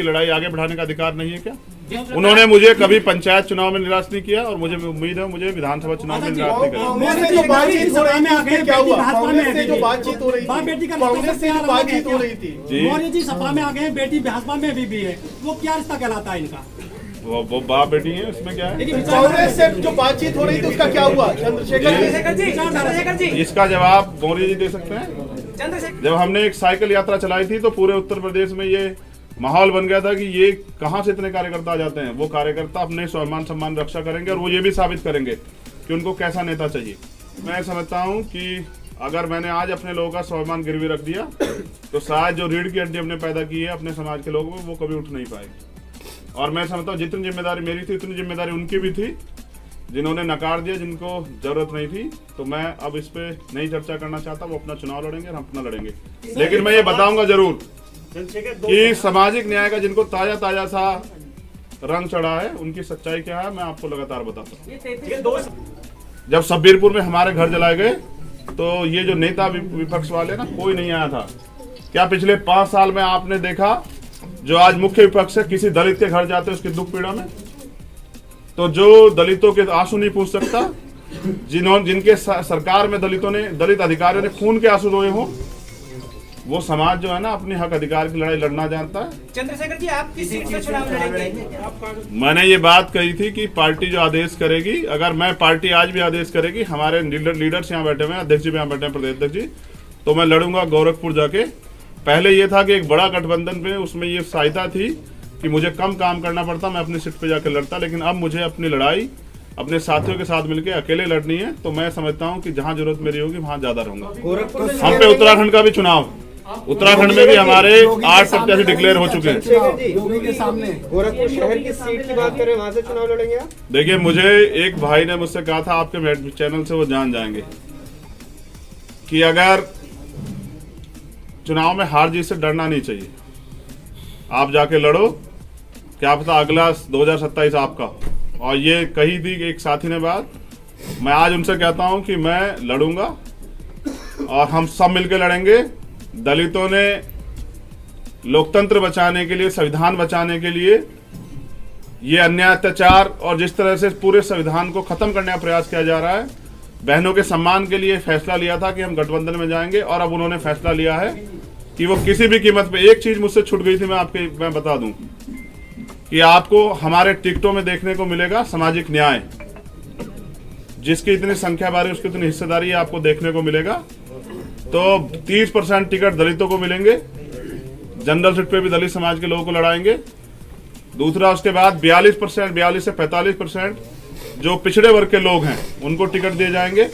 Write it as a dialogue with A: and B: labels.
A: आपकी लड़ाई आगे बढ़ाने का अधिकार नहीं है क्या? उन्होंने मुझे कभी पंचायत चुनाव में निराश नहीं किया और मुझे उम्मीद है मुझे विधानसभा चुनाव में निराश नहीं करेंगे।
B: मौर्य जी सपा में आ गए, बेटी भाजपा में भी है, वो क्या रिश्ता कहलाता है इनका?
A: वो बाप बेटी है, उसमें क्या है?
C: कांग्रेस से जो बातचीत हो रही थी उसका क्या हुआ? चंद्रशेखर जी
A: इसका जवाब मौर्य जी दे सकते हैं। जब हमने एक साइकिल यात्रा चलाई थी तो पूरे उत्तर प्रदेश में ये माहौल बन गया था कि ये कहां से इतने कार्यकर्ता आ जाते हैं। वो कार्यकर्ता अपने स्वाभिमान सम्मान रक्षा करेंगे और वो ये भी साबित करेंगे कि उनको कैसा नेता चाहिए। मैं समझता हूं कि अगर मैंने आज अपने लोगों का स्वाभिमान गिरवी रख दिया तो शायद जो रीढ़ की हड्डी हमने पैदा की है अपने समाज के लोगों में वो कभी उठ नहीं पाएगी। और मैं समझता हूँ जितनी जिम्मेदारी मेरी थी उतनी जिम्मेदारी उनकी भी थी, जिन्होंने नकार दिया, जिनको जरूरत नहीं थी। तो मैं अब इस पे नहीं चर्चा करना चाहता। वो अपना चुनाव लड़ेंगे और हम अपना लड़ेंगे, लेकिन मैं ये बताऊंगा जरूर कि सामाजिक न्याय का जिनको ताजा ताजा सा रंग चढ़ा है उनकी सच्चाई क्या है मैं आपको लगातार बताता हूँ। जब शब्बीरपुर में हमारे घर जलाए गए तो ये जो नेता विपक्ष वाले ना कोई नहीं आया था। क्या पिछले 5 साल में आपने देखा जो आज मुख्य विपक्ष है किसी दलित के घर जाते उसकी दुख पीड़ा में? तो जो दलितों के आंसू नहीं पूछ सकता, जिनके सरकार में दलित अधिकारियों ने खून के आंसू रोए हो, वो समाज जो है ना अपने हक अधिकार की लड़ाई लड़ना जानता है।
D: चंद्रशेखर जी आप किस सीट से चुनाव लड़ेंगे?
A: मैंने ये बात कही थी कि पार्टी जो आदेश करेगी, अगर मैं पार्टी आज भी आदेश करेगी, हमारे लीडर्स यहाँ बैठे हुए हैं, अध्यक्ष जी यहाँ बैठे हैं, प्रदेश अध्यक्ष जी, तो मैं लड़ूंगा गोरखपुर जाके। पहले ये था कि एक बड़ा गठबंधन में उसमें ये सहायता थी कि मुझे कम काम करना पड़ता, मैं अपनी सीट पे जाकर लड़ता, लेकिन अब मुझे अपनी लड़ाई अपने साथियों के साथ मिलकर अकेले लड़नी है। तो मैं समझता हूँ कि जहाँ जरूरत मेरी होगी वहाँ ज्यादा रहूंगा। हम पे उत्तराखंड का भी चुनाव, उत्तराखंड में भी हमारे 8 प्रत्याशी डिक्लेयर हो चुके हैं।
C: गोरखपुर शहर की सीट की बात करें, वहां से चुनाव लड़ेंगे आप?
A: देखिए मुझे एक भाई ने मुझसे कहा था, आपके चैनल से वो जान जाएंगे कि अगर चुनाव में हार जीत से डरना नहीं चाहिए, आप जाके लड़ो, क्या पता अगला 2027 आपका। और ये कही थी कि एक साथी ने बात, मैं आज उनसे कहता हूं कि मैं लड़ूंगा और हम सब मिलकर लड़ेंगे। दलितों ने लोकतंत्र बचाने के लिए, संविधान बचाने के लिए ये अन्याय अत्याचार और जिस तरह से पूरे संविधान को खत्म करने का प्रयास किया जा रहा है, बहनों के सम्मान के लिए फैसला लिया था कि हम गठबंधन में जाएंगे। और अब उन्होंने फैसला लिया है कि वो किसी भी कीमत पे, एक चीज मुझसे छूट गई थी, मैं बता दूं कि आपको हमारे टिकटों में देखने को मिलेगा सामाजिक न्याय। जिसकी इतनी संख्या बारी उसकी इतनी हिस्सेदारी आपको देखने को मिलेगा। तो 30% टिकट दलितों को मिलेंगे, जनरल सीट पे भी दलित समाज के लोगों को लड़ाएंगे। दूसरा उसके बाद 42% 42 से 45% जो पिछड़े वर्ग के लोग हैं उनको टिकट दिए जाएंगे।